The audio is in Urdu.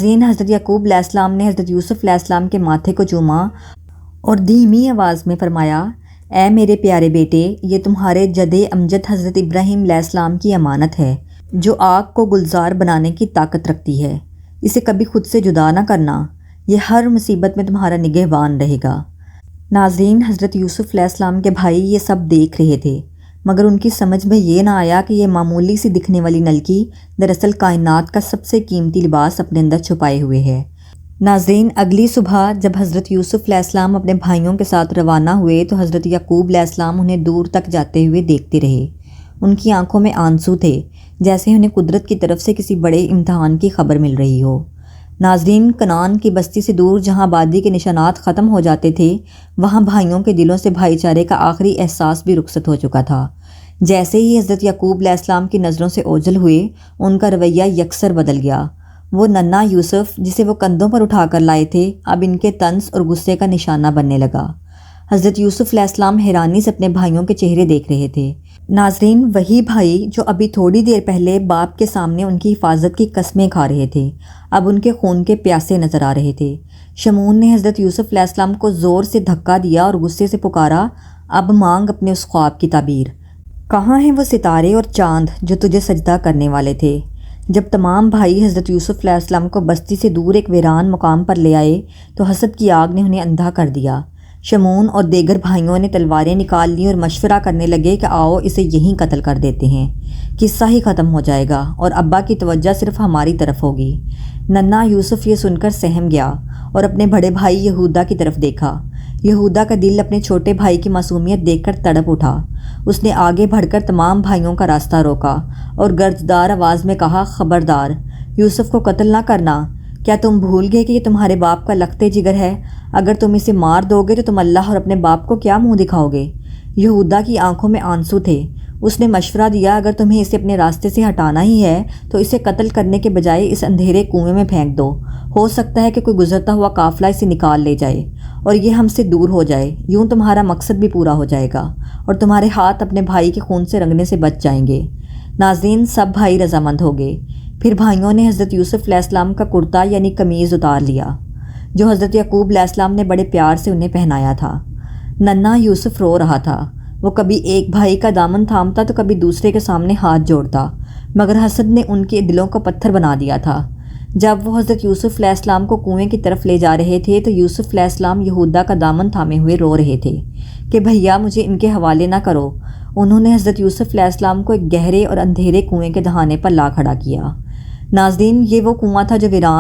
حضرت یعقوب علیہ السلام نے حضرت یوسف علیہ السلام کے ماتھے کو چوما اور دھیمی آواز میں فرمایا، اے میرے پیارے بیٹے، یہ تمہارے جد امجد حضرت ابراہیم علیہ السلام کی امانت ہے جو آگ کو گلزار بنانے کی طاقت رکھتی ہے۔ اسے کبھی خود سے جدا نہ کرنا، یہ ہر مصیبت میں تمہارا نگہبان رہے گا۔ ناظرین، حضرت یوسف علیہ السلام کے بھائی یہ سب دیکھ رہے تھے، مگر ان کی سمجھ میں یہ نہ آیا کہ یہ معمولی سی دکھنے والی نلکی دراصل کائنات کا سب سے قیمتی لباس اپنے اندر چھپائے ہوئے ہے۔ ناظرین، اگلی صبح جب حضرت یوسف علیہ السلام اپنے بھائیوں کے ساتھ روانہ ہوئے تو حضرت یعقوب علیہ السلام انہیں دور تک جاتے ہوئے دیکھتے رہے۔ ان کی آنکھوں میں آنسو تھے، جیسے انہیں قدرت کی طرف سے کسی بڑے امتحان کی خبر مل رہی ہو۔ ناظرین، کنعان کی بستی سے دور جہاں آبادی کے نشانات ختم ہو جاتے تھے، وہاں بھائیوں کے دلوں سے بھائی چارے کا آخری احساس بھی رخصت ہو چکا تھا۔ جیسے ہی حضرت یعقوب علیہ السلام کی نظروں سے اوجھل ہوئے، ان کا رویہ یکسر بدل گیا۔ وہ ننھا یوسف جسے وہ کندھوں پر اٹھا کر لائے تھے، اب ان کے طنز اور غصے کا نشانہ بننے لگا۔ حضرت یوسف علیہ السلام حیرانی سے اپنے بھائیوں کے چہرے دیکھ رہے تھے۔ ناظرین، وہی بھائی جو ابھی تھوڑی دیر پہلے باپ کے سامنے ان کی حفاظت کی قسمیں کھا رہے تھے، اب ان کے خون کے پیاسے نظر آ رہے تھے۔ شمعون نے حضرت یوسف علیہ السلام کو زور سے دھکا دیا اور غصے سے پکارا، اب مانگ اپنے اس خواب کی تعبیر۔ کہاں ہیں وہ ستارے اور چاند جو تجھے سجدہ کرنے والے تھے؟ جب تمام بھائی حضرت یوسف علیہ السلام کو بستی سے دور ایک ویران مقام پر لے آئے تو حسد کی آگ نے انہیں اندھا کر دیا۔ شمعون اور دیگر بھائیوں نے تلواریں نکال لیں اور مشورہ کرنے لگے کہ آؤ اسے یہیں قتل کر دیتے ہیں، قصہ ہی ختم ہو جائے گا اور ابا کی توجہ صرف ہماری طرف ہوگی۔ ننھا یوسف یہ سن کر سہم گیا اور اپنے بڑے بھائی یہودا کی طرف دیکھا۔ یہودا کا دل اپنے چھوٹے بھائی کی معصومیت دیکھ کر تڑپ اٹھا۔ اس نے آگے بڑھ کر تمام بھائیوں کا راستہ روکا اور گرجدار آواز میں کہا، خبردار، یوسف کو قتل نہ کرنا۔ کیا تم بھول گئے کہ یہ تمہارے باپ کا لخت جگر ہے؟ اگر تم اسے مار دو گے تو تم اللہ اور اپنے باپ کو کیا منہ دکھاؤ گے؟ یہودا کی آنکھوں میں آنسو تھے۔ اس نے مشورہ دیا، اگر تمہیں اسے اپنے راستے سے ہٹانا ہی ہے تو اسے قتل کرنے کے بجائے اس اندھیرے کنویں میں پھینک دو۔ ہو سکتا ہے کہ کوئی گزرتا ہوا قافلہ اسے نکال لے جائے اور یہ ہم سے دور ہو جائے، یوں تمہارا مقصد بھی پورا ہو جائے گا اور تمہارے ہاتھ اپنے بھائی کے خون سے رنگنے سے بچ جائیں گے۔ ناظرین، سب بھائی رضامند ہو گئے۔ پھر بھائیوں نے حضرت یوسف علیہ السلام کا کرتا یعنی قمیض اتار لیا جو حضرت یعقوب علیہ السلام نے بڑے پیار سے انہیں پہنایا تھا۔ ننھا یوسف رو رہا تھا۔ وہ کبھی ایک بھائی کا دامن تھامتا تو کبھی دوسرے کے سامنے ہاتھ جوڑتا، مگر حسد نے ان کے دلوں کو پتھر بنا دیا تھا۔ جب وہ حضرت یوسف علیہ السلام کو کنویں کی طرف لے جا رہے تھے تو یوسف علیہ السلام یہودا کا دامن تھامے ہوئے رو رہے تھے کہ بھیا مجھے ان کے حوالے نہ کرو۔ انہوں نے حضرت یوسف علیہ السلام کو ایک گہرے اور اندھیرے کنویں کے دہانے پر لا کھڑا کیا۔ ناظرین، یہ وہ کنواں تھا جو ویران